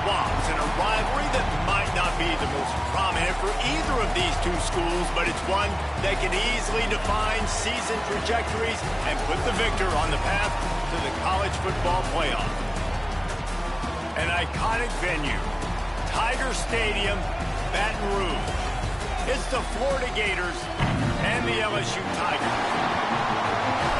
swamps in a rivalry that might not be the most prominent for either of these two schools, but it's one that can easily define season trajectories and put the victor on the path to the college football playoff. An iconic venue, Tiger Stadium, Baton Rouge. It's the Florida Gators and the LSU Tigers.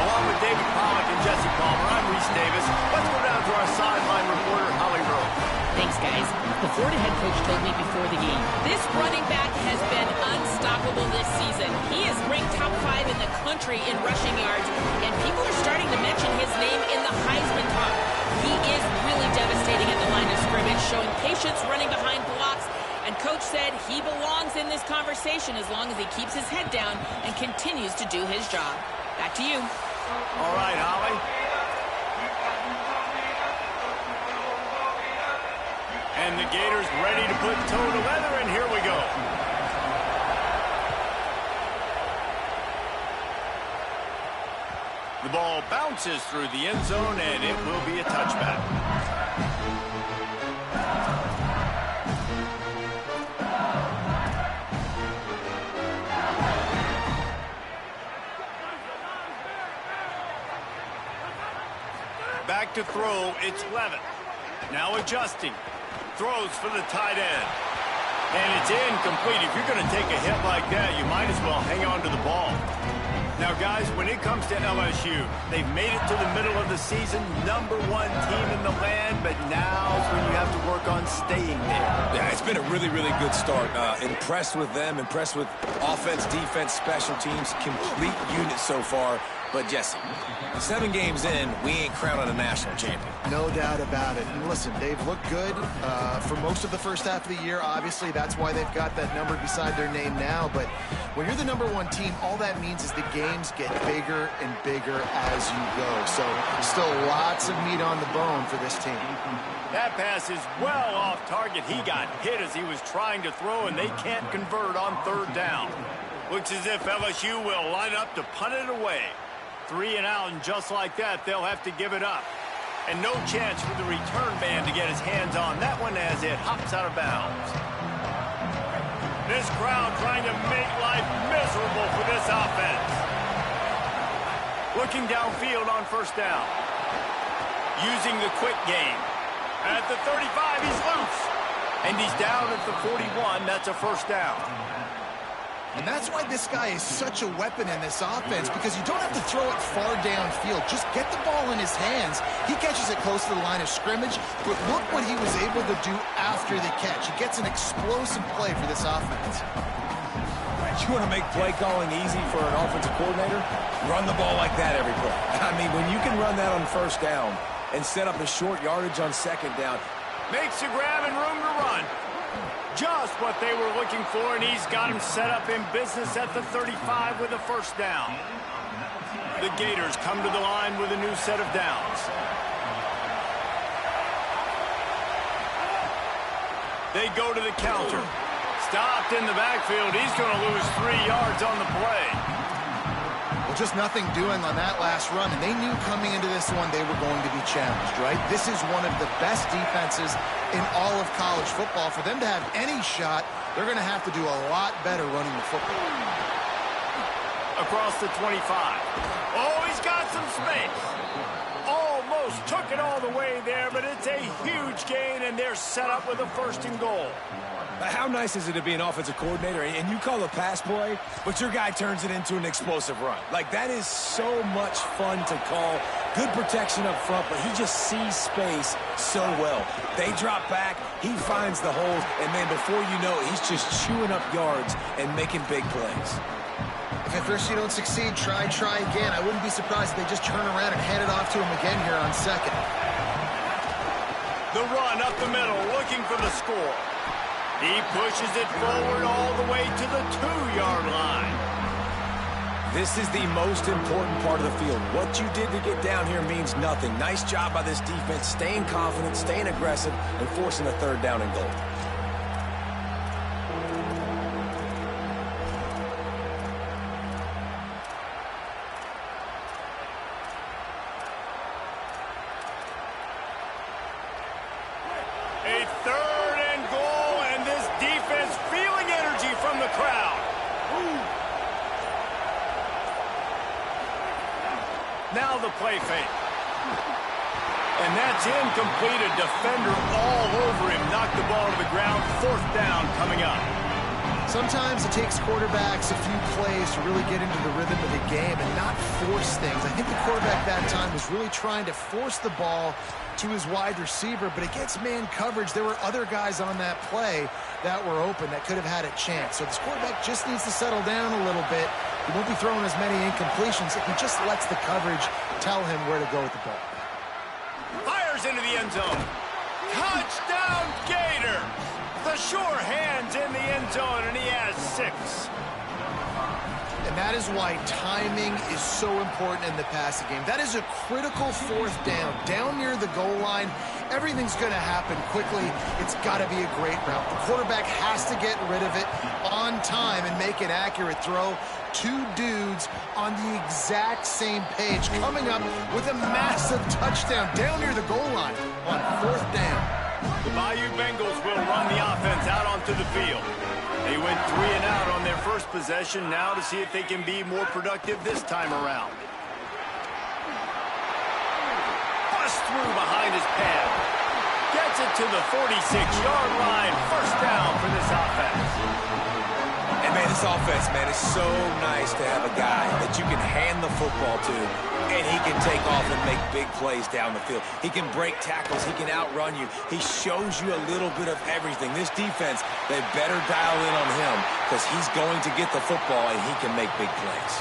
Along with David Pollack and Jesse Palmer, I'm Reese Davis. Let's go down to our sideline reporter, Holly Rowe. Thanks, guys. The Florida head coach told me before the game, this running back has been unstoppable this season. He is ranked top 5 in the country in rushing yards, and people are starting to mention his name in the Heisman talk. He is really devastating at the line of scrimmage, showing patience running behind blocks, and Coach said he belongs in this conversation as long as he keeps his head down and continues to do his job. Back to you. All right, Holly. And the Gators ready to put toe to leather, and here we go. The ball bounces through the end zone, and it will be a touchback. Back to throw, it's Levin. Now adjusting. Throws for the tight end. And it's incomplete. If you're going to take a hit like that, you might as well hang on to the ball. Now, guys, when it comes to LSU, they've made it to the middle of the season, #1 team in the land, but now's when you have to work on staying there. Yeah, it's been a really, really good start. Impressed with them, impressed with offense, defense, special teams, complete unit so far. But, Jesse, 7 games in, we ain't crowned a national champion. No doubt about it. And listen, they've looked good for most of the first half of the year. Obviously, that's why they've got that number beside their name now. But when you're the #1 team, all that means is the games get bigger and bigger as you go. So still lots of meat on the bone for this team. That pass is well off target. He got hit as he was trying to throw, and they can't convert on 3rd down. Looks as if LSU will line up to punt it away. 3 and out, and just like that, they'll have to give it up. And no chance for the return man to get his hands on that one as it hops out of bounds. This crowd trying to make life miserable for this offense. Looking downfield on 1st down. Using the quick game. At the 35, he's loose. And he's down at the 41. That's a 1st down. And that's why this guy is such a weapon in this offense, because you don't have to throw it far downfield. Just get the ball in his hands. He catches it close to the line of scrimmage, but look what he was able to do after the catch. He gets an explosive play for this offense. You want to make play calling easy for an offensive coordinator? Run the ball like that every play. I mean, when you can run that on 1st down and set up a short yardage on 2nd down. Makes a grab and room to run. Just what they were looking for, and he's got him set up in business at the 35 with a 1st down. The Gators come to the line with a new set of downs. They go to the counter. Stopped in the backfield. He's going to lose 3 yards on the play. Well, just nothing doing on that last run, and they knew coming into this one they were going to be challenged, right? This is one of the best defenses in all of college football. For them to have any shot, they're going to have to do a lot better running the football. Across the 25. Oh, he's got some space. Almost took it all the way there, but it's a huge gain, and they're set up with a 1st and goal. How nice is it to be an offensive coordinator and you call a pass play, but your guy turns it into an explosive run? Like, that is so much fun to call. Good protection up front, but he just sees space so well. They drop back, he finds the holes, and then before you know it, he's just chewing up yards and making big plays. If at first you don't succeed, try again. I wouldn't be surprised if they just turn around and hand it off to him again here on 2nd. The run up the middle, looking for the score. He pushes it forward all the way to the 2-yard line. This is the most important part of the field. What you did to get down here means nothing. Nice job by this defense, staying confident, staying aggressive, and forcing a 3rd down and goal. A 3rd Now the play fake. And that's incomplete. A defender all over him. Knocked the ball to the ground. 4th down coming up. Sometimes it takes quarterbacks a few plays to really get into the rhythm of the game and not force things. I think the quarterback that time was really trying to force the ball to his wide receiver, but against man coverage, there were other guys on that play that were open that could have had a chance. So this quarterback just needs to settle down a little bit. He won't be throwing as many incompletions if he just lets the coverage tell him where to go with the ball. Fires into the end zone. Touchdown, Gators! The sure hands in the end zone, and he has 6. And that is why timing is so important in the passing game. That is a critical 4th down. Down near the goal line, everything's going to happen quickly. It's got to be a great route. The quarterback has to get rid of it on time and make an accurate throw. 2 dudes on the exact same page, coming up with a massive touchdown down near the goal line on 4th down. The Bayou Bengals will run the offense out onto the field. They went 3 and out on their first possession. Now to see if they can be more productive this time around. Bust through behind his pad. Gets it to the 46-yard line. 1st down for this offense. And, man, this offense, man, is so nice to have a guy that you can hand the football to, and he can take off and make big plays down the field. He can break tackles. He can outrun you. He shows you a little bit of everything. This defense, they better dial in on him because he's going to get the football, and he can make big plays.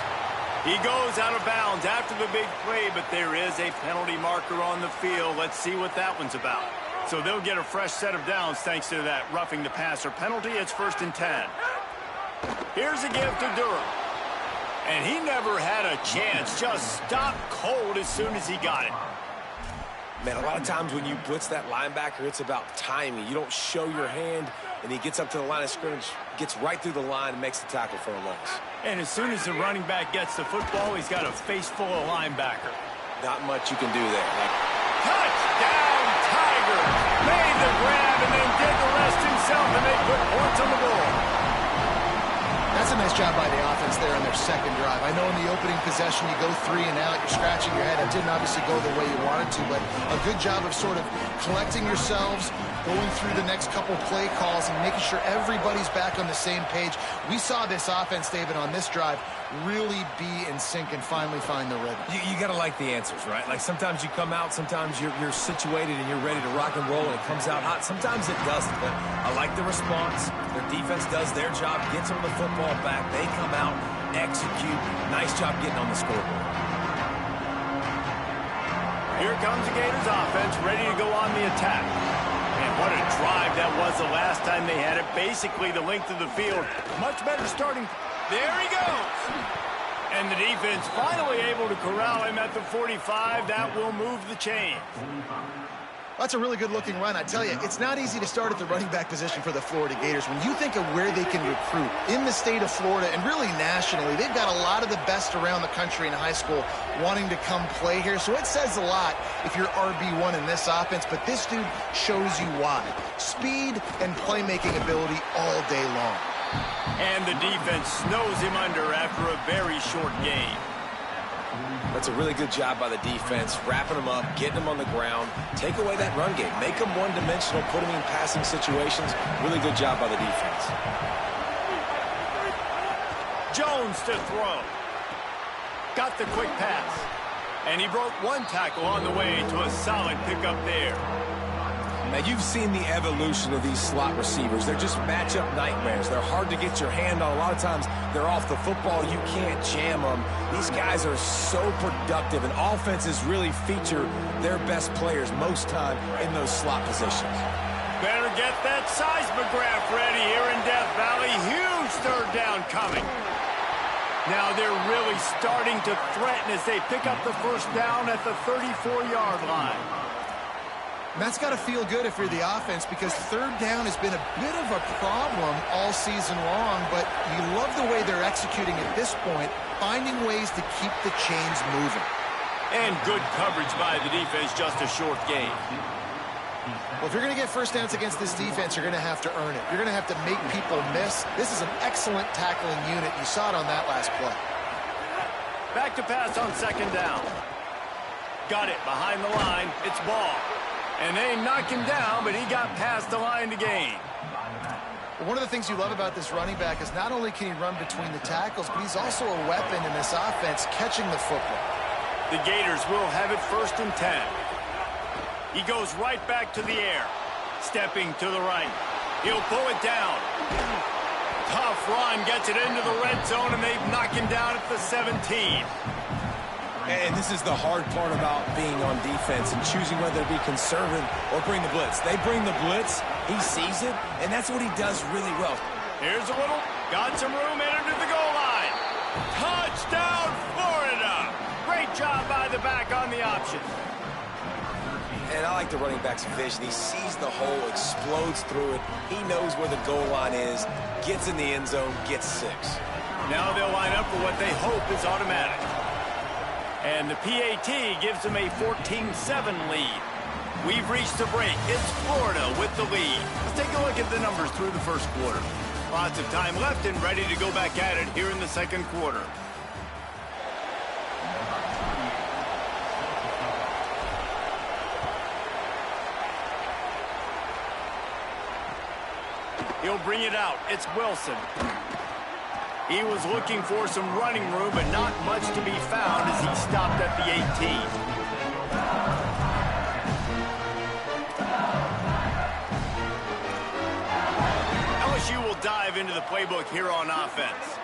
He goes out of bounds after the big play, but there is a penalty marker on the field. Let's see what that one's about. So they'll get a fresh set of downs thanks to that roughing the passer penalty. It's 1st and 10. Here's a give to Durham. And he never had a chance. Just stopped cold as soon as he got it. Man, a lot of times when you blitz that linebacker, it's about timing. You don't show your hand, and he gets up to the line of scrimmage, gets right through the line, and makes the tackle for a loss. And as soon as the running back gets the football, he's got a face full of linebacker. Not much you can do there. Touchdown, Tigers! Made the grab and then did the rest himself, and they put points on the board. That's a nice job by the offense there on their 2nd drive. I know in the opening possession you go 3 and out, you're scratching your head. It didn't obviously go the way you wanted to, but a good job of sort of collecting yourselves, going through the next couple play calls and making sure everybody's back on the same page. We saw this offense, David, on this drive really be in sync and finally find the rhythm. You got to like the answers, right? Like sometimes you come out, sometimes you're situated and you're ready to rock and roll and it comes out hot. Sometimes it doesn't, but I like the response. Their defense does their job, gets them the football back. They come out, execute. Nice job getting on the scoreboard. Here comes the Gators offense, ready to go on the attack. And what a drive that was the last time they had it. Basically the length of the field. Much better starting. There he goes. And the defense finally able to corral him at the 45. That will move the chains. That's a really good-looking run. I tell you, it's not easy to start at the running back position for the Florida Gators. When you think of where they can recruit in the state of Florida and really nationally, they've got a lot of the best around the country in high school wanting to come play here. So it says a lot if you're RB1 in this offense, but this dude shows you why. Speed and playmaking ability all day long. And the defense snows him under after a very short game. That's a really good job by the defense, wrapping them up, getting them on the ground, take away that run game, make them one-dimensional, put them in passing situations. Really good job by the defense. Jones to throw. Got the quick pass. And he broke one tackle on the way to a solid pickup there. Now, you've seen the evolution of these slot receivers. They're just matchup nightmares. They're hard to get your hand on. A lot of times, they're off the football. You can't jam them. These guys are so productive, and offenses really feature their best players most time in those slot positions. Better get that seismograph ready here in Death Valley. Huge third down coming. Now they're really starting to threaten as they pick up the first down at the 34-yard line. And that's got to feel good if you're the offense because third down has been a bit of a problem all season long, but you love the way they're executing at this point, finding ways to keep the chains moving. And good coverage by the defense, just a short game. Well, if you're going to get first downs against this defense, you're going to have to earn it. You're going to have to make people miss. This is an excellent tackling unit. You saw it on that last play. Back to pass on second down. got it behind the line. It's ball. And they knock him down, but he got past the line to gain. Well, one of the things you love about this running back is not only can he run between the tackles, but he's also a weapon in this offense catching the football. The Gators will have it 1st and 10. He goes right back to the air. Stepping to the right. He'll pull it down. Tough run, gets it into the red zone, and they've knocked him down at the 17. And this is the hard part about being on defense and choosing whether to be conservative or bring the blitz. They bring the blitz, he sees it, and that's what he does really well. Here's a little, got some room, entered to the goal line. Touchdown, Florida! Great job by the back on the option. And I like the running back's vision. He sees the hole, explodes through it. He knows where the goal line is, gets in the end zone, gets 6. Now they'll line up for what they hope is automatic. And the PAT gives them a 14-7 lead. We've reached the break. It's Florida with the lead. Let's take a look at the numbers through the first quarter. Lots of time left and ready to go back at it here in the second quarter. He'll bring it out. It's Wilson. He was looking for some running room, but not much to be found as he stopped at the 18. LSU will dive into the playbook here on offense.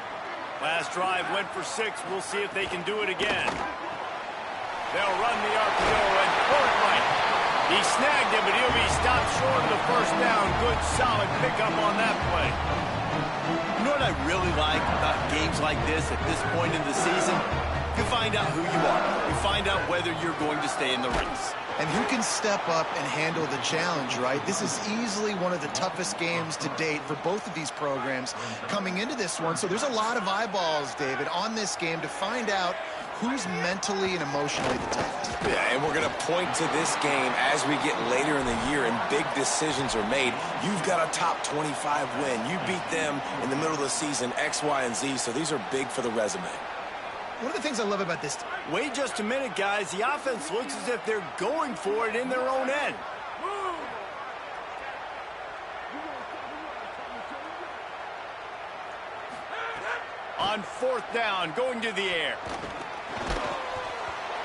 Last drive went for 6. We'll see if they can do it again. They'll run the RPO and throw it right. He snagged it, but he'll be stopped short of the first down. Good, solid pickup on that play. You know what I really like about games like this at this point in the season? You find out who you are. You find out whether you're going to stay in the race. And who can step up and handle the challenge, right? This is easily one of the toughest games to date for both of these programs coming into this one. So there's a lot of eyeballs, David, on this game to find out who's mentally and emotionally the toughest. Yeah, and we're going to point to this game as we get later in the year and big decisions are made. You've got a top 25 win. You beat them in the middle of the season, X, Y, and Z, so these are big for the resume. One of the things I love about this... Wait just a minute, guys. The offense looks as if they're going for it in their own end. On 4th down, going to the air.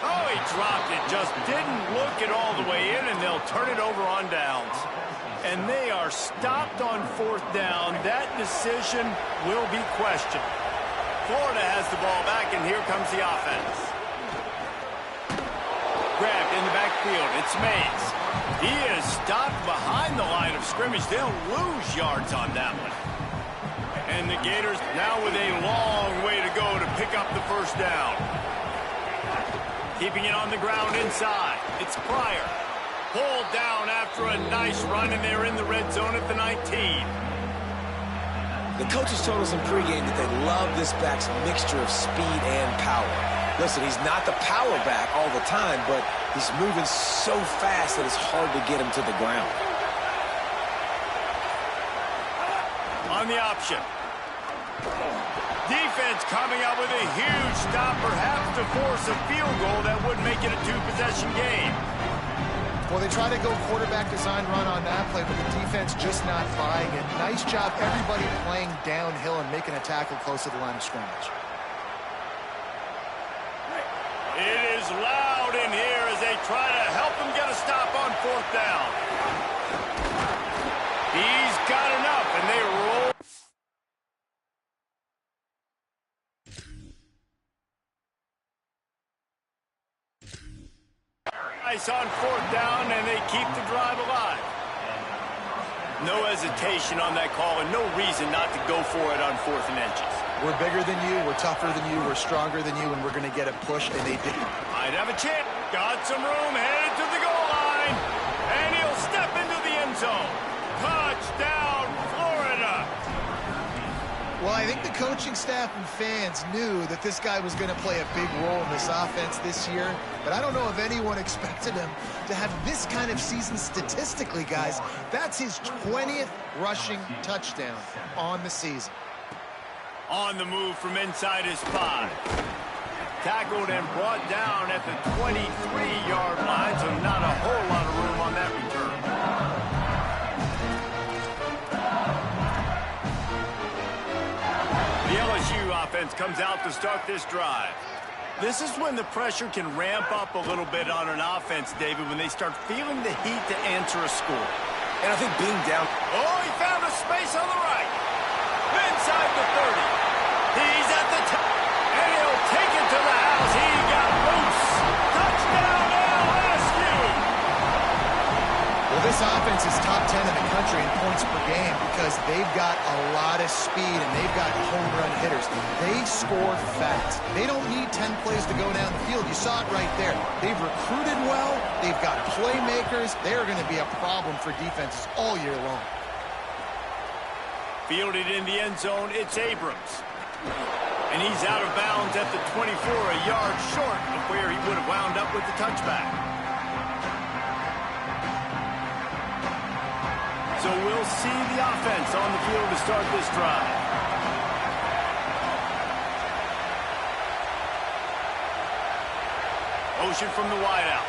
Oh, he dropped it. Just didn't look it all the way in, and they'll turn it over on downs. And they are stopped on 4th down. That decision will be questioned. Florida has the ball back, and here comes the offense. Grabbed in the backfield. It's Mays. He is stopped behind the line of scrimmage. They'll lose yards on that one. And the Gators now with a long way to go to pick up the first down. Keeping it on the ground inside. It's Pryor. Pulled down after a nice run, and they're in the red zone at the 19. The coaches told us in pregame that they love this back's mixture of speed and power. Listen, he's not the power back all the time, but he's moving so fast that it's hard to get him to the ground. On the option. Defense coming up with a huge stop, perhaps to force a field goal that would make it a 2-possession game. Well, they try to go quarterback design run on that play, but the defense just not buying it. Nice job, everybody playing downhill and making a tackle close to the line of scrimmage. It is loud in here as they try to help him get a stop on 4th down. He's got enough, and they roll. Nice on 4th down, and they keep the drive alive. No hesitation on that call, and no reason not to go for it on 4th and inches. We're bigger than you, we're tougher than you, we're stronger than you, and we're going to get a push, and they did. Might have a chance. Got some room, headed to the goal line, and he'll step into the end zone. Touchdown, Florida. Well, I think the coaching staff and fans knew that this guy was going to play a big role in this offense this year, but I don't know if anyone expected him to have this kind of season statistically, guys. That's his 20th rushing touchdown on the season. On the move from inside his 5. tackled and brought down at the 23-yard line, so not a whole lot of room on that return. The LSU offense comes out to start this drive. This is when the pressure can ramp up a little bit on an offense, David, when they start feeling the heat to answer a score. And I think being down... Oh, he found a space on the right. Inside the 30. He's at the top. And he'll take it to the house. He got loose. Touchdown, LSU. Well, this offense is top 10 in the country in points per game because they've got a lot of speed and they've got home run hitters. They score fast. They don't need 10 plays to go down the field. You saw it right there. They've recruited well. They've got playmakers. They're going to be a problem for defenses all year long. Fielded in the end zone, it's Abrams. And he's out of bounds at the 24, a yard short of where he would have wound up with the touchback. So we'll see the offense on the field to start this drive. Motion from the wideout.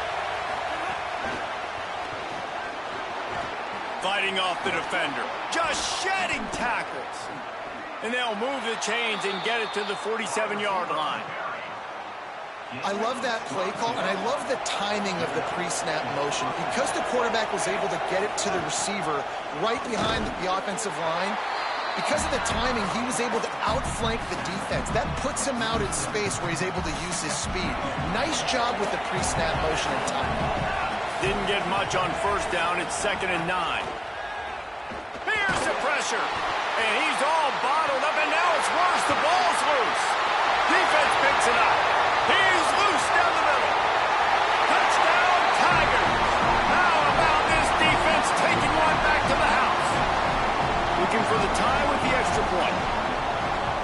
Fighting off the defender. Just shedding tackles. And they'll move the chains and get it to the 47-yard line. I love that play call, and I love the timing of the pre-snap motion. Because the quarterback was able to get it to the receiver right behind the offensive line, because of the timing, he was able to outflank the defense. That puts him out in space where he's able to use his speed. Nice job with the pre-snap motion and timing. Didn't get much on first down. It's 2nd and 9. Here's the pressure. And he's all bottled up, and now it's worse. The ball's loose. Defense picks it up. He's loose down the middle. Touchdown, Tigers. How about this defense taking one back to the house? Looking for the tie with the extra point.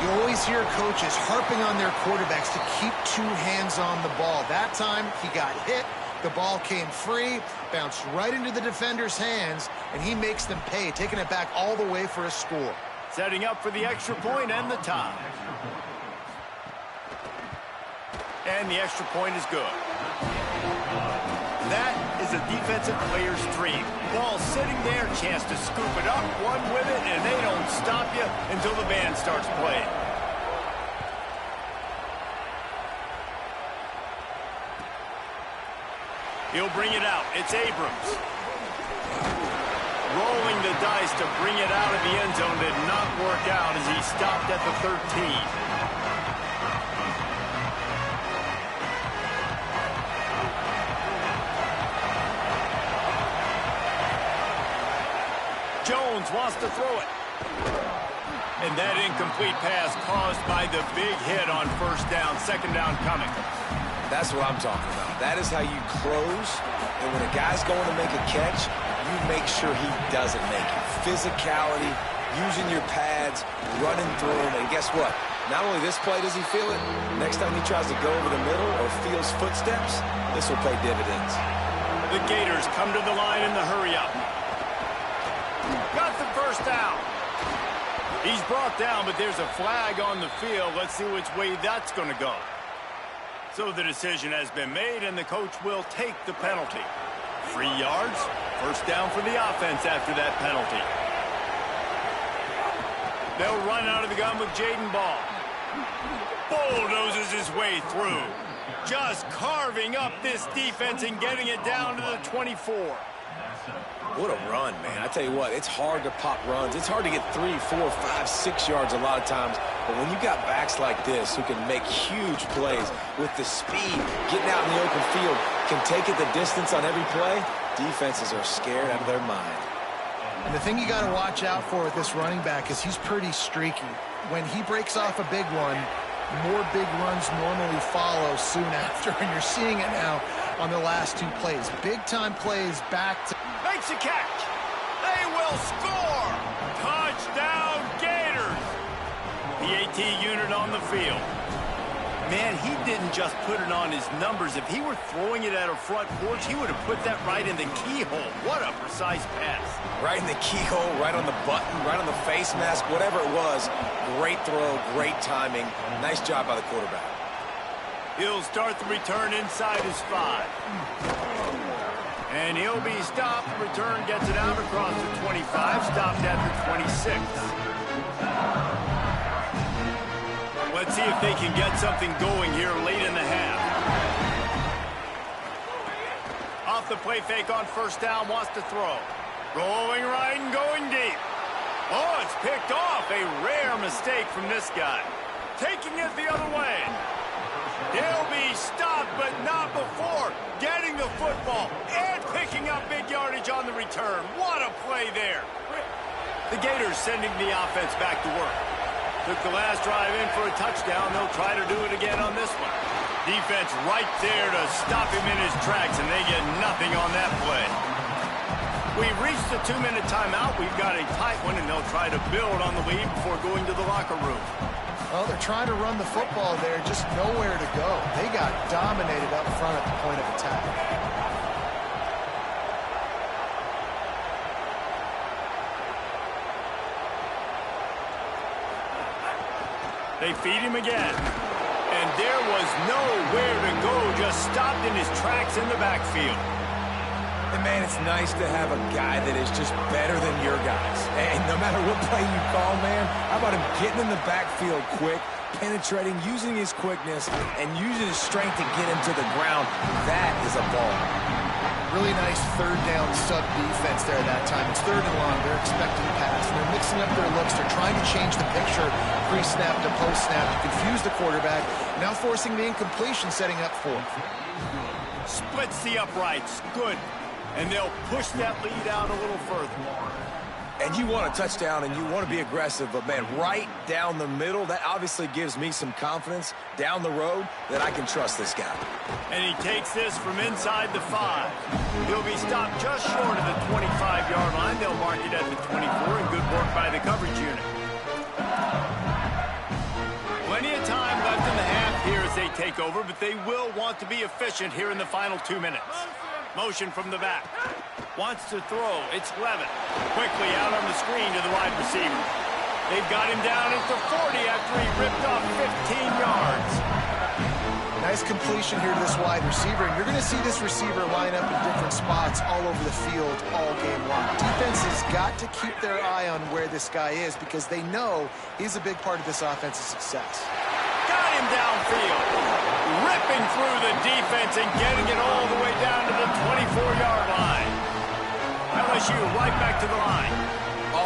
You always hear coaches harping on their quarterbacks to keep two hands on the ball. That time, he got hit. The ball came free, bounced right into the defender's hands, and he makes them pay, taking it back all the way for a score. Setting up for the extra point and the tie. And the extra point is good. That is a defensive player's dream. Ball sitting there, chance to scoop it up, one with it, and they don't stop you until the band starts playing. He'll bring it out. It's Abrams. Rolling the dice to bring it out of the end zone did not work out as he stopped at the 13. Jones wants to throw it. And that incomplete pass caused by the big hit on first down. 2nd down coming. That's what I'm talking about. That is how you close. And when a guy's going to make a catch, you make sure he doesn't make it. Physicality, using your pads, running through him. And guess what? Not only this play does he feel it, next time he tries to go over the middle or feels footsteps, this will pay dividends. The Gators come to the line in the hurry-up. Got the first down. He's brought down, but there's a flag on the field. Let's see which way that's going to go. So the decision has been made, and the coach will take the penalty. 3 yards, first down for the offense after that penalty. They'll run out of the gun with Jaden Ball. Bulldozes his way through. Just carving up this defense and getting it down to the 24. What a run, man. I tell you what, it's hard to pop runs. It's hard to get 3, 4, 5, 6 yards a lot of times. But when you got backs like this who can make huge plays with the speed, getting out in the open field, can take it the distance on every play, defenses are scared out of their mind. And the thing you got to watch out for with this running back is he's pretty streaky. When he breaks off a big one, more big runs normally follow soon after, and you're seeing it now on the last 2 plays. Big-time plays back to... Makes a catch. They will score. Touchdown, Gators. The AT unit on the field. Man, he didn't just put it on his numbers. If he were throwing it at a front porch, he would have put that right in the keyhole. What a precise pass. Right in the keyhole, right on the button, right on the face mask, whatever it was. Great throw, great timing. Nice job by the quarterback. He'll start the return inside his 5. And he'll be stopped. Return gets it out across the 25, stopped at the 26. Let's see if they can get something going here late in the half. Off the play fake on first down, wants to throw. Rolling right and going deep. Oh, it's picked off. A rare mistake from this guy. Taking it the other way. He'll be stopped, but not before getting the football and picking up big yardage on the return. What a play there. The Gators sending the offense back to work. Took the last drive in for a touchdown. They'll try to do it again on this one. Defense right there to stop him in his tracks, and they get nothing on that play. We've reached the 2-minute timeout. We've got a tight one, and they'll try to build on the lead before going to the locker room. Well, they're trying to run the football there, just nowhere to go. They got dominated up front at the point of attack. They feed him again. And there was nowhere to go, just stopped in his tracks in the backfield. And, man, it's nice to have a guy that is just better than your guys. And no matter what play you call, man, how about him getting in the backfield quick, penetrating, using his quickness, and using his strength to get him to the ground. That is a ball. Really nice third down sub defense there that time. It's third and long. They're expecting pass. And they're mixing up their looks. They're trying to change the picture pre-snap to post-snap to confuse the quarterback. Now forcing the incompletion, setting up fourth. Splits the uprights. Good. And they'll push that lead out a little further. And you want a touchdown and you want to be aggressive, but, man, right down the middle, that obviously gives me some confidence down the road that I can trust this guy. And he takes this from inside the 5. He'll be stopped just short of the 25-yard line. They'll mark it at the 24, and good work by the coverage unit. Plenty of time left in the half here as they take over, but they will want to be efficient here in the final 2 minutes. Motion from the back. Wants to throw. It's Levin. Quickly out on the screen to the wide receiver. They've got him down at the 40 after he ripped off 15 yards. Nice completion here to this wide receiver. And you're going to see this receiver line up in different spots all over the field all game long. Defense has got to keep their eye on where this guy is because they know he's a big part of this offense's success. Got him downfield. Ripping through the defense and getting it all the way down to the 24-yard line. LSU right back to the line.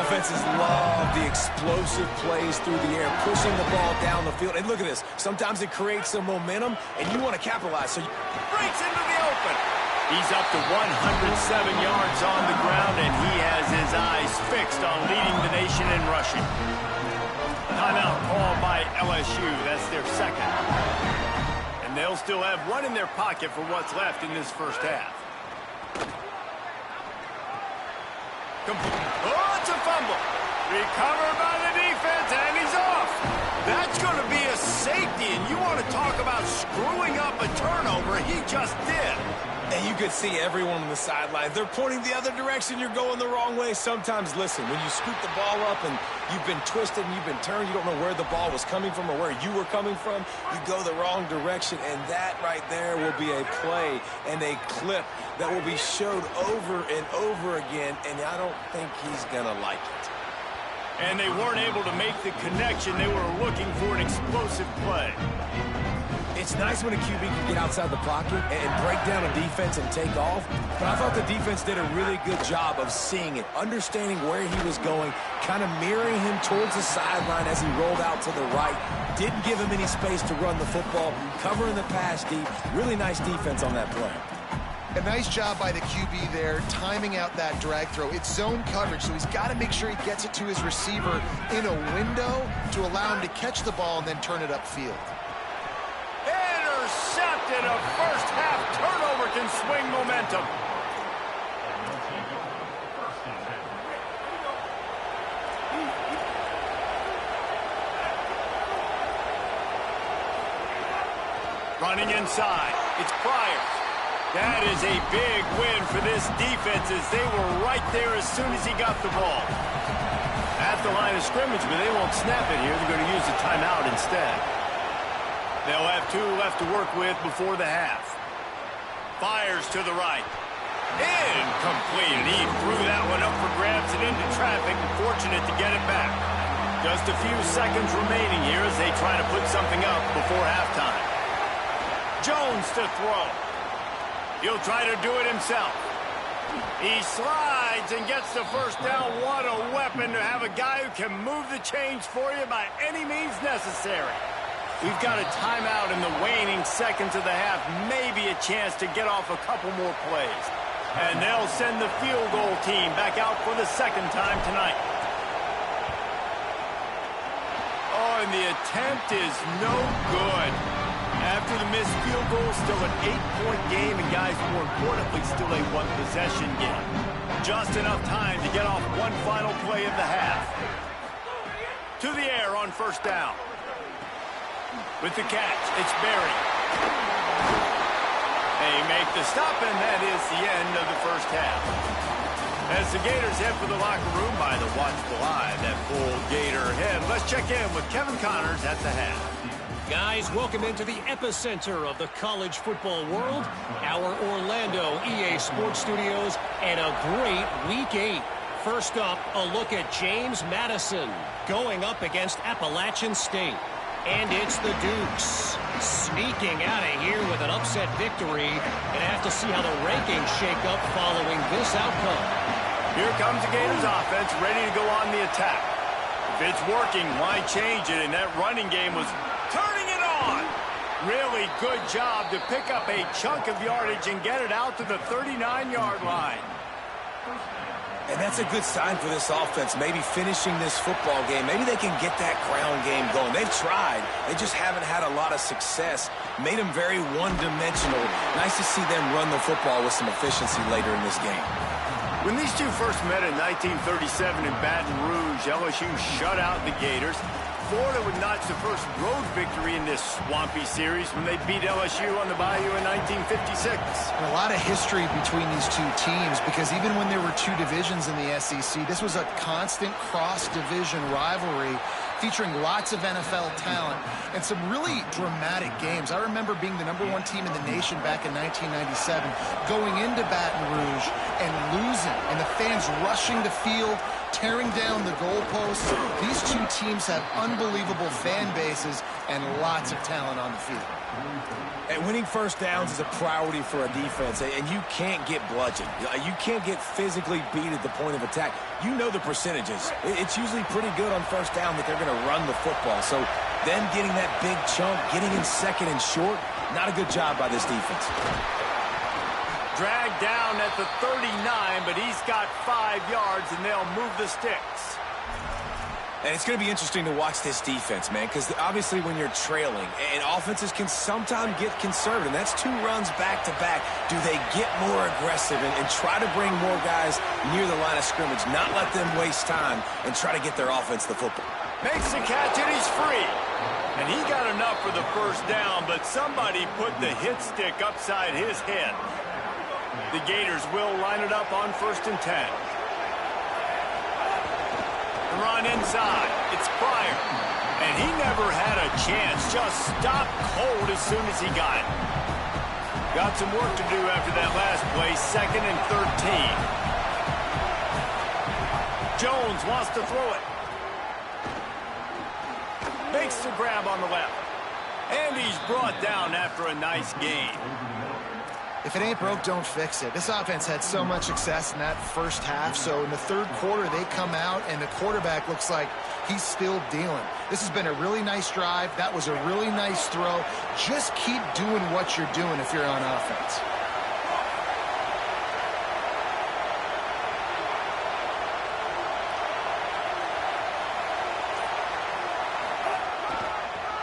Offenses love the explosive plays through the air, pushing the ball down the field. And look at this. Sometimes it creates some momentum, and you want to capitalize. So breaks into the open. He's up to 107 yards on the ground, and he has his eyes fixed on leading the nation in rushing. Timeout called by LSU. That's their second. And they'll still have one in their pocket for what's left in this first half. Oh, it's a fumble. Recovered by the defense, and he's off. That's going to be a safety, and you want to talk about screwing up a turnover. He just did. And you could see everyone on the sideline. They're pointing the other direction. You're going the wrong way. Sometimes, listen, when you scoop the ball up and you've been twisted and you've been turned, you don't know where the ball was coming from or where you were coming from, you go the wrong direction. And that right there will be a play and a clip that will be showed over and over again. And I don't think he's going to like it. And they weren't able to make the connection. They were looking for an explosive play. It's nice when a QB can get outside the pocket and break down a defense and take off, but I thought the defense did a really good job of seeing it, understanding where he was going, kind of mirroring him towards the sideline as he rolled out to the right. Didn't give him any space to run the football, covering the pass deep. Really nice defense on that play. A nice job by the QB there, timing out that drag throw. It's zone coverage, so he's got to make sure he gets it to his receiver in a window to allow him to catch the ball and then turn it upfield. Intercepted. A first half turnover can swing momentum. Running inside. It's Pryor. That is a big win for this defense as they were right there as soon as he got the ball. At the line of scrimmage, but they won't snap it here. They're going to use the timeout instead. They'll have 2 left to work with before the half. Fires to the right. Incomplete. And he threw that one up for grabs and into traffic, and fortunate to get it back. Just a few seconds remaining here as they try to put something up before halftime. Jones to throw. He'll try to do it himself. He slides and gets the first down. What a weapon to have a guy who can move the chains for you by any means necessary. We've got a timeout in the waning seconds of the half. Maybe a chance to get off a couple more plays. And they'll send the field goal team back out for the second time tonight. Oh, and the attempt is no good. After the missed field goal, still an 8-point game, and guys, more importantly, still a 1-possession game. Just enough time to get off one final play of the half. To the air on first down. With the catch, it's Berry. They make the stop, and that is the end of the first half. As the Gators head for the locker room by the Watchful Eye, that full Gator head. Let's check in with Kevin Connors at the half. Guys, welcome into the epicenter of the college football world, our Orlando EA Sports Studios, and a great Week 8. First up, a look at James Madison going up against Appalachian State. And it's the Dukes sneaking out of here with an upset victory. And have to see how the rankings shake up following this outcome. Here comes the Gators offense ready to go on the attack. If it's working, why change it? And that running game was turning it on. Really good job to pick up a chunk of yardage and get it out to the 39-yard line. And that's a good sign for this offense, maybe finishing this football game. Maybe they can get that ground game going. They've tried. They just haven't had a lot of success. Made them very one-dimensional. Nice to see them run the football with some efficiency later in this game. When these two first met in 1937 in Baton Rouge, LSU shut out the Gators. Florida would notch the first road victory in this swampy series when they beat LSU on the Bayou in 1956. A lot of history between these two teams because even when there were two divisions in the SEC, this was a constant cross-division rivalry featuring lots of NFL talent and some really dramatic games. I remember being the #1 team in the nation back in 1997, going into Baton Rouge and losing, and the fans rushing the field, tearing down the goalposts. These two teams have unbelievable fan bases and lots of talent on the field. And winning first downs is a priority for a defense, and you can't get bludgeoned. You can't get physically beat at the point of attack. You know the percentages. It's usually pretty good on first down that they're going to run the football. So them getting that big chunk, getting in second and short, not a good job by this defense. Dragged down at the 39, but he's got 5 yards, and they'll move the sticks. And it's going to be interesting to watch this defense, man, because obviously when you're trailing, and offenses can sometimes get conservative, and that's 2 runs back-to-back. Do they get more aggressive and try to bring more guys near the line of scrimmage, not let them waste time, and try to get their offense the football? Makes the catch, and he's free. And he got enough for the first down, but somebody put the hit stick upside his head. The Gators will line it up on 1st and 10. The run inside. It's Pryor. And he never had a chance. Just stopped cold as soon as he got it. Got some work to do after that last play. 2nd and 13. Jones wants to throw it. Makes the grab on the left. And he's brought down after a nice gain. If it ain't broke, don't fix it. This offense had so much success in that first half, so in the third quarter, they come out, and the quarterback looks like he's still dealing. This has been a really nice drive. That was a really nice throw. Just keep doing what you're doing if you're on offense.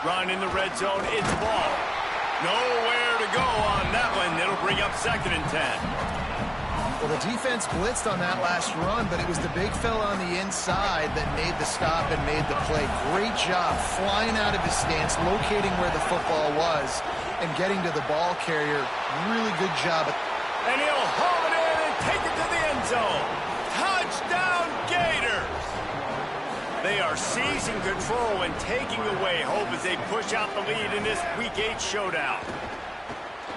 Run in the red zone. It's ball. Nowhere to go on that one. It'll bring up 2nd and 10. Well, the defense blitzed on that last run, but it was the big fella on the inside that made the stop and made the play. Great job flying out of his stance, locating where the football was, and getting to the ball carrier. Really good job. And he'll haul it in and take it to the end zone. Touchdown, Gators! They They are seizing control and taking away hope as they push out the lead in this Week 8 showdown.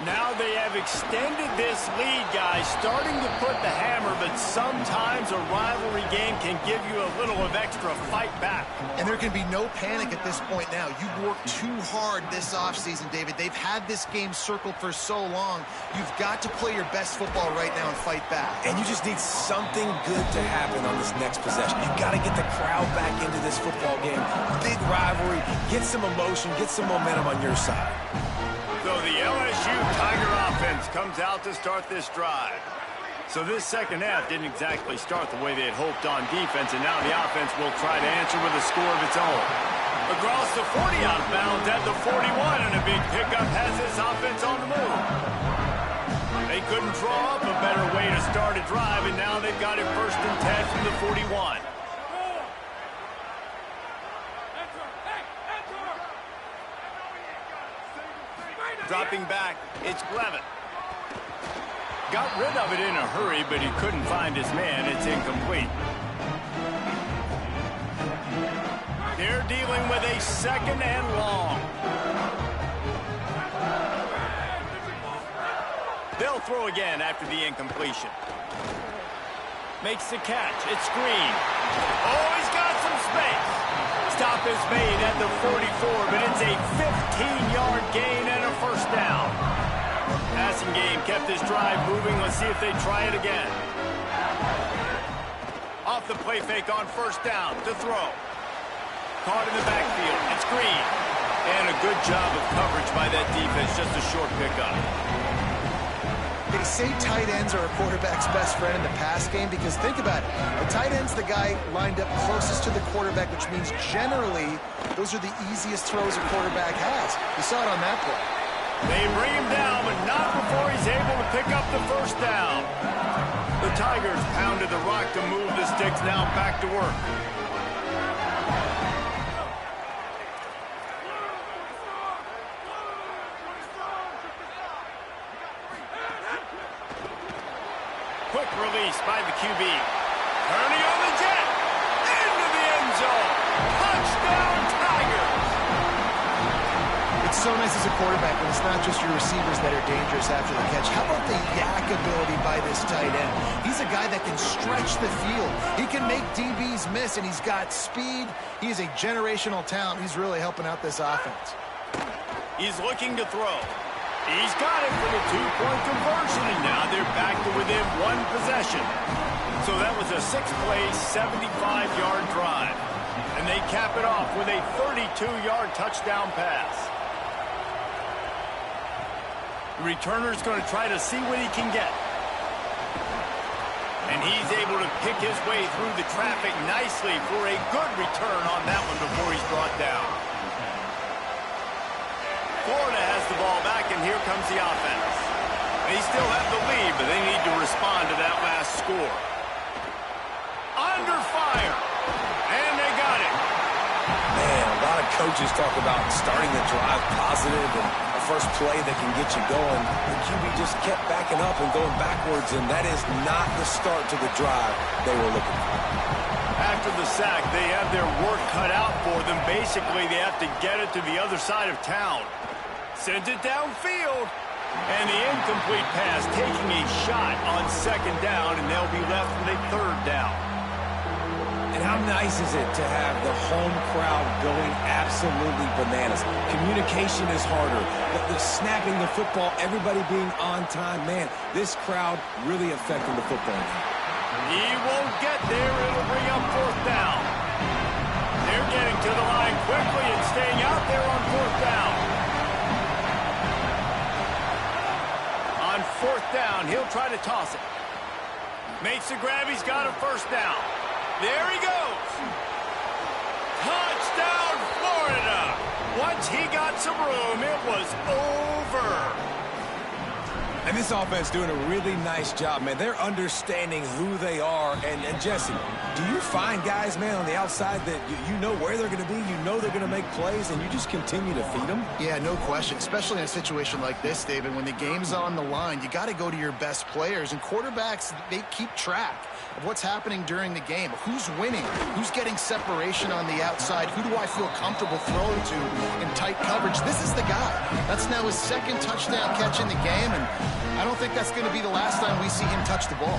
Now they have extended this lead, guys, starting to put the hammer, but sometimes a rivalry game can give you a little of extra fight back. And there can be no panic at this point now. You've worked too hard this offseason, David. They've had this game circled for so long. You've got to play your best football right now and fight back. And you just need something good to happen on this next possession. You've got to get the crowd back into this football game. Big rivalry. Get some emotion. Get some momentum on your side. So the LSU Tiger offense comes out to start this drive. So this second half didn't exactly start the way they had hoped on defense, and now the offense will try to answer with a score of its own. Across the 40 out of bounds at the 41, and a big pickup has this offense on the move. They couldn't draw up a better way to start a drive, and now they've got it 1st and 10 from the 41. Dropping back, it's Glevin. Got rid of it in a hurry, but he couldn't find his man. It's incomplete. They're dealing with a 2nd and long. They'll throw again after the incompletion. Makes the catch. It's Green. Oh, he's got some space. Stop is made at the 44, but it's a 15-yard gain and a 1st down. Passing game kept this drive moving. Let's see if they try it again. Off the play fake on 1st down to throw. Caught in the backfield. It's Green. And a good job of coverage by that defense. Just a short pickup. They say tight ends are a quarterback's best friend in the pass game because think about it. The tight end's the guy lined up closest to the quarterback, which means generally those are the easiest throws a quarterback has. You saw it on that play. They bring him down, but not before he's able to pick up the 1st down. The Tigers pounded the rock to move the sticks, now back to work. Quick release by the QB. Turning on the jet. Into the end zone. Touchdown, Tigers. It's so nice as a quarterback when it's not just your receivers that are dangerous after the catch. How about the yak ability by this tight end? He's a guy that can stretch the field. He can make DBs miss, and he's got speed. He's a generational talent. He's really helping out this offense. He's looking to throw. He's got it for the 2-point conversion, and now they're back to within 1 possession. So that was a 6-play, 75-yard drive. And they cap it off with a 32-yard touchdown pass. The returner's going to try to see what he can get. And he's able to pick his way through the traffic nicely for a good return on that one before he's brought down. Florida has the ball back, and here comes the offense. They still have the lead, but they need to respond to that last score. Under fire, and they got it. Man, a lot of coaches talk about starting the drive positive and a first play that can get you going. The QB just kept backing up and going backwards, and that is not the start to the drive they were looking for. After the sack, they have their work cut out for them. Basically, they have to get it to the other side of town. Sends it downfield. And the incomplete pass taking a shot on 2nd down, and they'll be left with a 3rd down. And how nice is it to have the home crowd going absolutely bananas? Communication is harder. The snapping the football, everybody being on time. Man, this crowd really affecting the football game. He won't get there. It'll bring up 4th down. They're getting to the line quickly and staying out there on 4th down. On 4th down, he'll try to toss it. Makes the grab. He's got a 1st down. There he goes. Touchdown, Florida. Once he got some room, it was over. And this offense doing a really nice job, man. They're understanding who they are. And Jesse, do you find guys, man, on the outside that you know where they're going to be, you know they're going to make plays, and you just continue to feed them? Yeah, no question, especially in a situation like this, David. When the game's on the line, you got to go to your best players, and quarterbacks, they keep track. of what's happening during the game. Who's winning? Who's getting separation on the outside? Who do I feel comfortable throwing to in tight coverage? This is the guy. That's now his second touchdown catch in the game, and I don't think that's going to be the last time we see him touch the ball.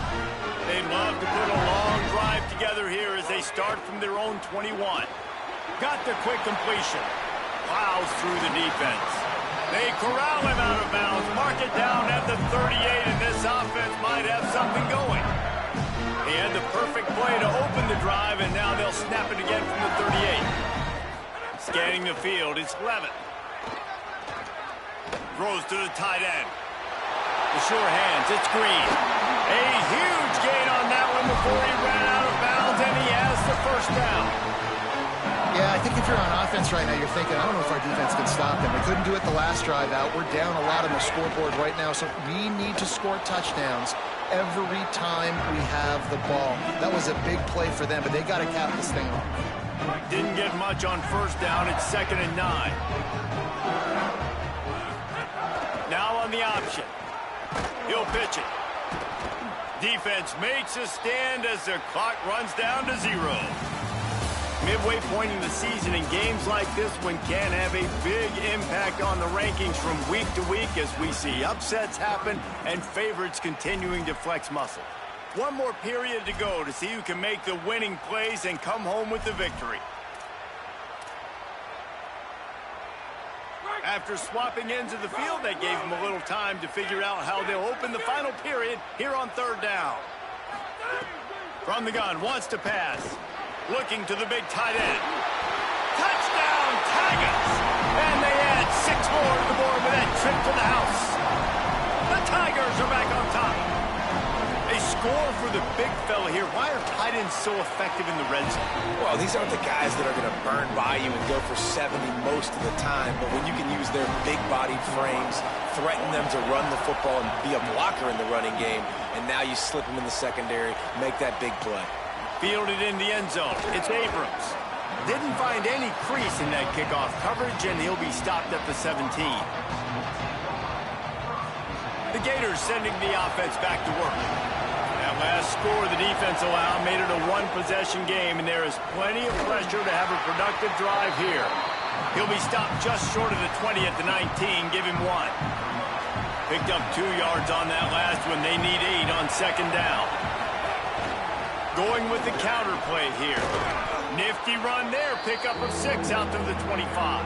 They'd love to put a long drive together here as they start from their own 21. Got the quick completion. Plows through the defense. They corral him out of bounds. Mark it down at the 38, and this offense might have something going. He had the perfect play to open the drive, and now they'll snap it again from the 38. Scanning the field, it's Levitt. Throws to the tight end. The sure hands, it's Green. A huge gain on that one before he ran out of bounds, and he has the first down. Yeah, I think if you're on offense right now, you're thinking, I don't know if our defense can stop them. We couldn't do it the last drive out. We're down a lot on the scoreboard right now, so we need to score touchdowns every time we have the ball. That was a big play for them, but they got to cap this thing off. Didn't get much on first down. It's 2nd and 9. Now on the option. He'll pitch it. Defense makes a stand as the clock runs down to 0. Midway point in the season, and games like this one can have a big impact on the rankings from week to week as we see upsets happen and favorites continuing to flex muscle. One more period to go to see who can make the winning plays and come home with the victory. After swapping ends of the field, that gave them a little time to figure out how they'll open the final period here on 3rd down. From the gun, wants to pass. Looking to the big tight end. Touchdown, Tigers! And they add 6 more to the board with that trip to the house. The Tigers are back on top. A score for the big fella here. Why are tight ends so effective in the red zone? Well, these aren't the guys that are going to burn by you and go for 70 most of the time, but when you can use their big-bodied frames, threaten them to run the football and be a blocker in the running game, and now you slip them in the secondary, make that big play. Fielded in the end zone. It's Abrams. Didn't find any crease in that kickoff coverage, and he'll be stopped at the 17. The Gators sending the offense back to work. That last score the defense allowed made it a one-possession game, and there is plenty of pressure to have a productive drive here. He'll be stopped just short of the 20 at the 19. Give him 1. Picked up 2 yards on that last one. They need 8 on 2nd down. Going with the counter play here. Nifty run there. Pickup of 6 out to the 25.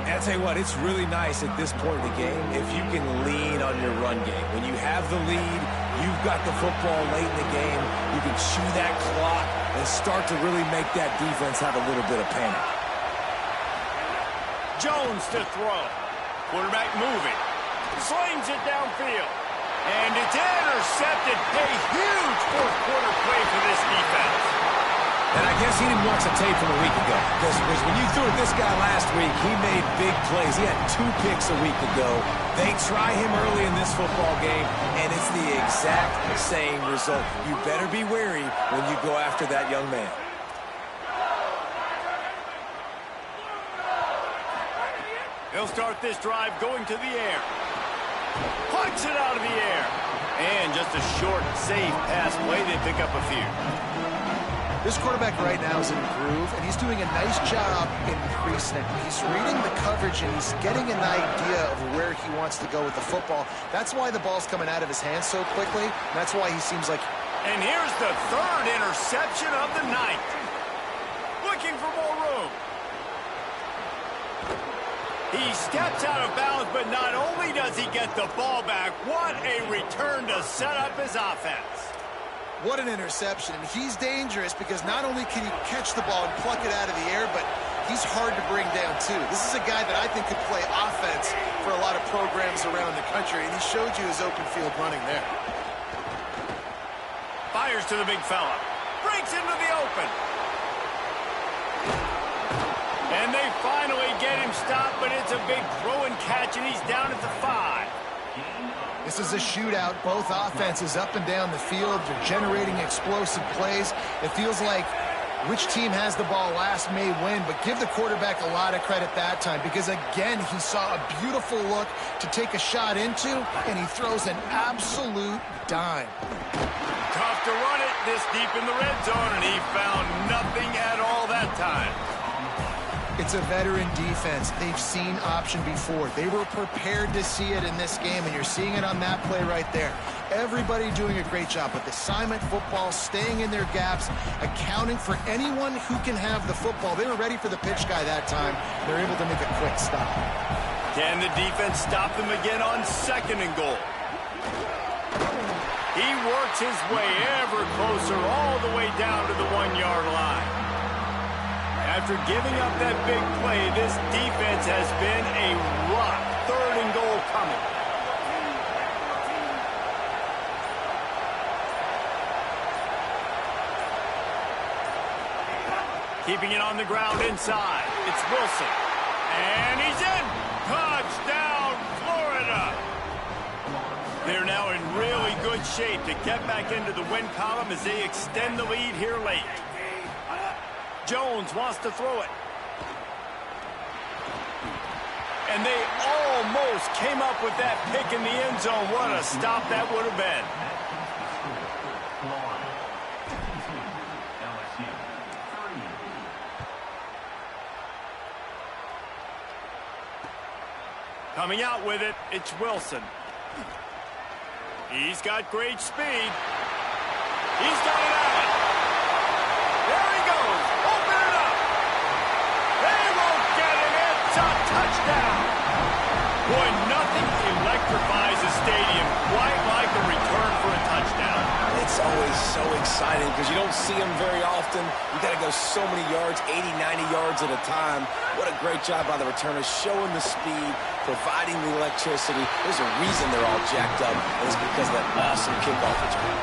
And I'll tell you what, it's really nice at this point in the game if you can lean on your run game. When you have the lead, you've got the football late in the game, you can chew that clock and start to really make that defense have a little bit of panic. Jones to throw. Quarterback moving. Slings it downfield. And it's intercepted. A huge fourth-quarter play for this defense. And I guess he didn't watch the tape from a week ago. Because when you threw at this guy last week, he made big plays. He had 2 picks a week ago. They try him early in this football game, and it's the exact same result. You better be wary when you go after that young man. They'll start this drive going to the air. Punts it out of the air. And just a short, safe pass play. They pick up a few. This quarterback right now is in a groove, and he's doing a nice job increasing it. He's reading the coverage, and he's getting an idea of where he wants to go with the football. That's why the ball's coming out of his hands so quickly. And that's why he seems like... And here's the 3rd interception of the night. Looking for more room. He steps out of bounds, but not only does he get the ball back, what a return to set up his offense. What an interception. And he's dangerous because not only can he catch the ball and pluck it out of the air, but he's hard to bring down, too. This is a guy that I think could play offense for a lot of programs around the country, and he showed you his open field running there. Fires to the big fella. Breaks into the open. And they finally get him stopped, but it's a big throw and catch, and he's down at the 5. This is a shootout. Both offenses up and down the field. They're generating explosive plays. It feels like which team has the ball last may win, but give the quarterback a lot of credit that time because, again, he saw a beautiful look to take a shot into, and he throws an absolute dime. Tough to to run it this deep in the red zone, and he found nothing at all that time. It's a veteran defense. They've seen option before. They were prepared to see it in this game, and you're seeing it on that play right there. Everybody doing a great job with assignment football, staying in their gaps, accounting for anyone who can have the football. They were ready for the pitch guy that time. They're able to make a quick stop. Can the defense stop them again on 2nd and goal? He works his way ever closer all the way down to the 1-yard line. After giving up that big play, this defense has been a rock. 3rd and goal coming. Keeping it on the ground inside. It's Wilson. And he's in. Touchdown, Florida. They're now in really good shape to get back into the win column as they extend the lead here late. Jones wants to throw it. And they almost came up with that pick in the end zone. What a stop that would have been. Coming out with it, it's Wilson. He's got great speed. He's got it out. There he goes. Open it up. They won't get it. It's a touchdown. Boy, nothing electrifies a stadium quite like a return for a touchdown. It's always so exciting because you don't see them very often. You got to go so many yards, 80, 90 yards at a time. What a great job by the returners, showing the speed, providing the electricity. There's a reason they're all jacked up, and it's because of that awesome kickoff return.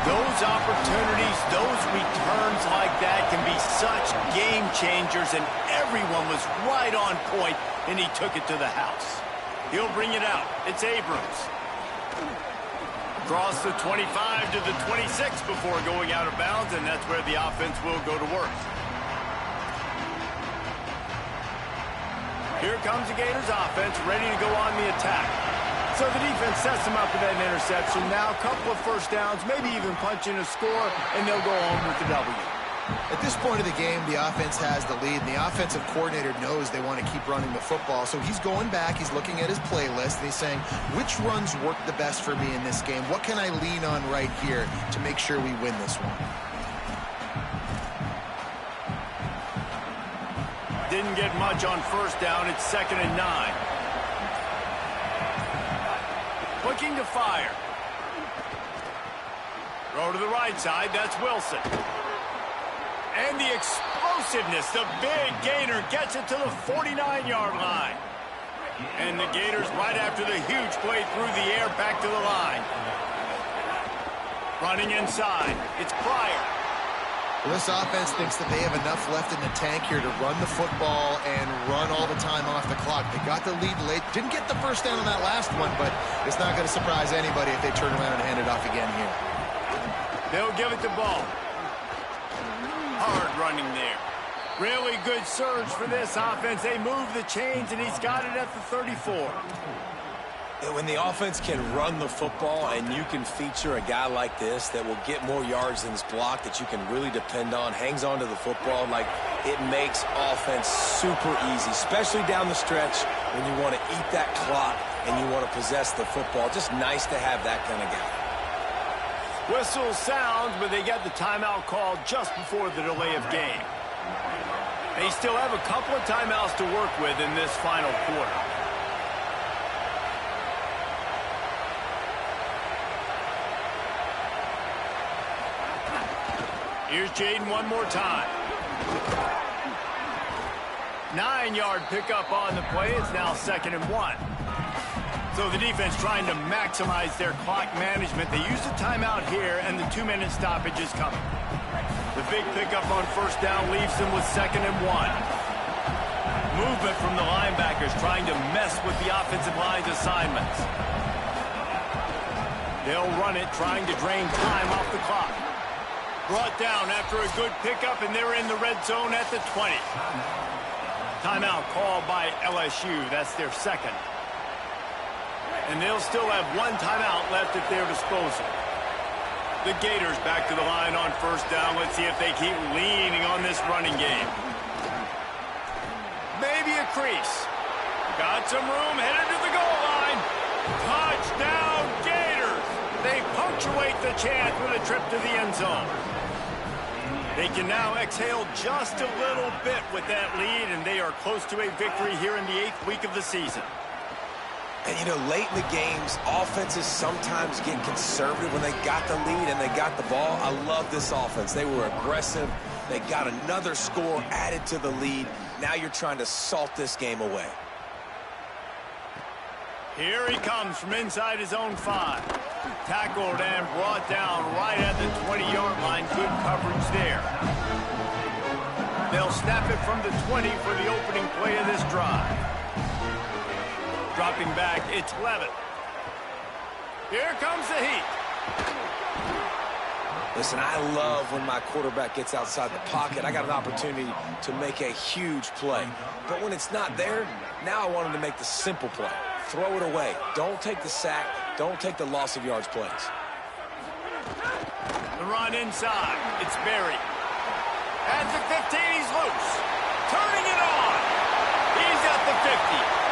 Those opportunities, those returns like that can be such game changers, and everyone was right on point, and he took it to the house. He'll bring it out. It's Abrams. Across the 25 to the 26 before going out of bounds, and that's where the offense will go to work. Here comes the Gators offense, ready to go on the attack. So the defense sets them up with that interception. Now a couple of first downs, maybe even punching a score, and they'll go home with the W. At this point of the game, the offense has the lead, and the offensive coordinator knows they want to keep running the football. So he's going back, he's looking at his playlist, and he's saying, which runs work the best for me in this game? What can I lean on right here to make sure we win this one? Didn't get much on first down. It's 2nd and 9. Looking to fire. Throw to the right side. That's Wilson. And the explosiveness, the big gainer gets it to the 49-yard line. And the Gators right after the huge play through the air back to the line. Running inside. It's Pryor. Well, this offense thinks that they have enough left in the tank here to run the football and run all the time off the clock. They got the lead late. Didn't get the first down on that last one, but it's not going to surprise anybody if they turn around and hand it off again here. They'll give it to Ball. Hard running there. Really good surge for this offense. They move the chains, and he's got it at the 34. When the offense can run the football and you can feature a guy like this that will get more yards than his block that you can really depend on, hangs on to the football, like it makes offense super easy, especially down the stretch when you want to eat that clock and you want to possess the football. Just nice to have that kind of guy. Whistle sounds, but they get the timeout called just before the delay of game. They still have a couple of timeouts to work with in this final quarter. Here's Jaden one more time. 9-yard pickup on the play. It's now 2nd and 1. So the defense trying to maximize their clock management. They use the timeout here, and the 2-minute stoppage is coming. The big pickup on first down leaves them with 2nd and 1. Movement from the linebackers trying to mess with the offensive line's assignments. They'll run it, trying to drain time off the clock. Brought down after a good pickup, and they're in the red zone at the 20. Timeout called by LSU. That's their second. And they'll still have one timeout left at their disposal. The Gators back to the line on first down. Let's see if they keep leaning on this running game. Maybe a crease. Got some room, headed to the goal line. Touchdown, Gators. They punctuate the chance with a trip to the end zone. They can now exhale just a little bit with that lead, and they are close to a victory here in the 8th week of the season. And, you know, late in the games, offenses sometimes get conservative when they got the lead and they got the ball. I love this offense. They were aggressive. They got another score added to the lead. Now you're trying to salt this game away. Here he comes from inside his own 5. Tackled and brought down right at the 20-yard line. Good coverage there. They'll snap it from the 20 for the opening play of this drive. Dropping back, it's Levitt. Here comes the heat. Listen, I love when my quarterback gets outside the pocket. I got an opportunity to make a huge play. But when it's not there, now I want him to make the simple play. Throw it away. Don't take the sack. Don't take the loss of yards plays. The run inside. It's Berry. At the 15, he's loose. Turning it on. He's at the 50.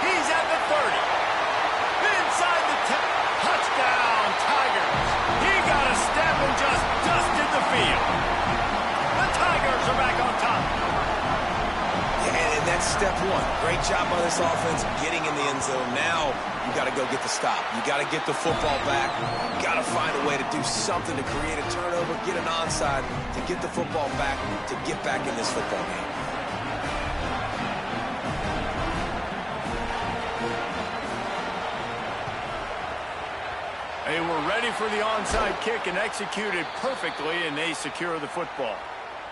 He's at the 30. Inside the 10. Touchdown, Tigers. He got a step and just dusted the field. The Tigers are back on top. Yeah, and that's step one. Great job by this offense getting in the end zone. Now you got to go get the stop. You got to get the football back. You got to find a way to do something to create a turnover, get an onside, to get the football back, to get back in this football game. They were ready for the onside kick and executed perfectly, and they secure the football.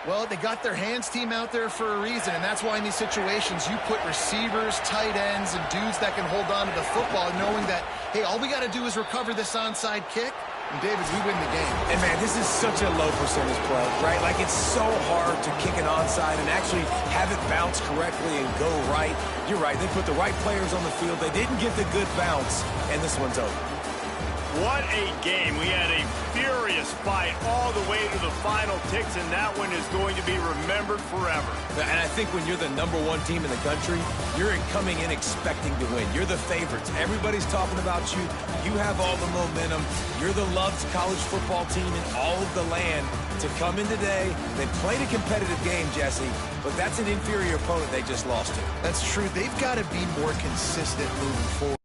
Well, they got their hands team out there for a reason, and that's why in these situations you put receivers, tight ends, and dudes that can hold on to the football, knowing that, hey, all we got to do is recover this onside kick, and David, we win the game. And, man, this is such a low percentage play, right? Like, it's so hard to kick an onside and actually have it bounce correctly and go right. You're right. They put the right players on the field. They didn't get the good bounce, and this one's over. What a game. We had a furious fight all the way to the final ticks, and that one is going to be remembered forever. And I think when you're the #1 team in the country, you're coming in expecting to win. You're the favorites. Everybody's talking about you. You have all the momentum. You're the loved college football team in all of the land. To come in today, they played a competitive game, Jesse, but that's an inferior opponent they just lost to. That's true. They've got to be more consistent moving forward.